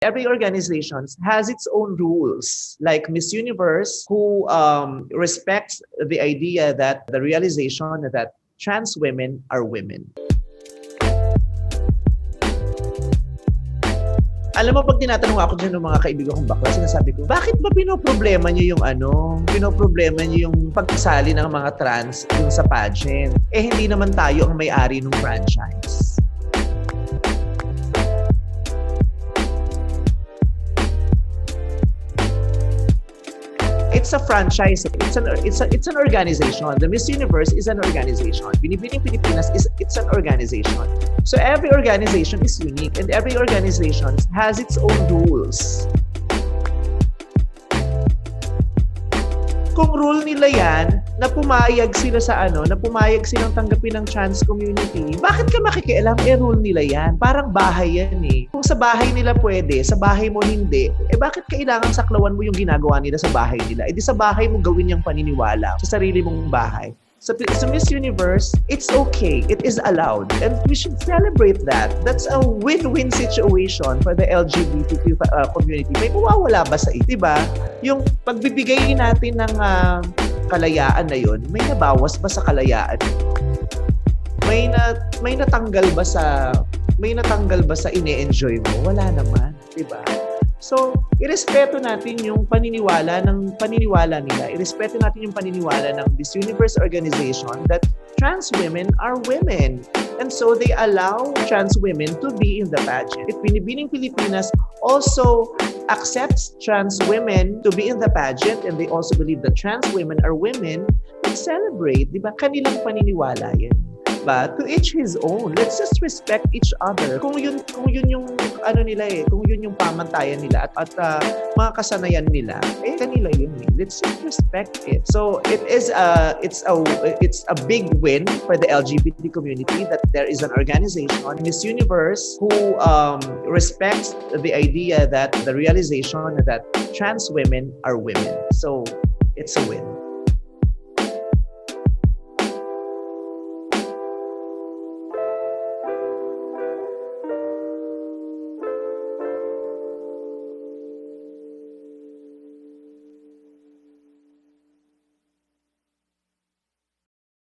Every organization has its own rules, like Miss Universe, who respects the idea that the realization that trans women are women. Alam mo, pag tinatanong ako dyan ng mga kaibigan kong bakla, sinasabi ko, bakit ba pinoproblema niyo yung pinoproblema niyo yung pagsali ng mga trans dun sa pageant? Eh, hindi naman tayo ang may-ari ng franchise. It's a franchise. It's an organization. The Miss Universe is an organization. Binibining Pilipinas it's an organization. So every organization is unique and every organization has its own rules. Kung rule nila yan, na pumayag sila sa na pumayag silang tanggapin ng trans community, bakit ka makikialam? Rule nila yan. Parang bahay yan eh. Kung sa bahay nila pwede, sa bahay mo hindi, bakit kailangan saklawan mo yung ginagawa nila sa bahay nila? Di sa bahay mo gawin yung paniniwala sa sarili mong bahay. So Miss Universe, it's okay. It is allowed. And we should celebrate that. That's a win-win situation for the LGBTQ community. May mawawala ba sa diba? Yung pagbibigay natin ng kalayaan na yun, may nabawas ba sa kalayaan? May natanggal ba sa ine-enjoy mo? Wala naman, diba? So, irespeto natin yung paniniwala nila. Irespeto natin yung paniniwala ng Miss Universe organization that trans women are women. And so, they allow trans women to be in the pageant. If Binibining Pilipinas also accepts trans women to be in the pageant and they also believe that trans women are women, let's celebrate. Diba? Kanilang paniniwala yan. But to each his own. Let's just respect each other. Kung yun yung nila kung yun yung pamantayan nila at mga kasanayan nila, kanila yun. Let's just respect it. So it's a big win for the LGBT community that there is an organization, Miss Universe, who respects the idea that the realization that trans women are women. So it's a win.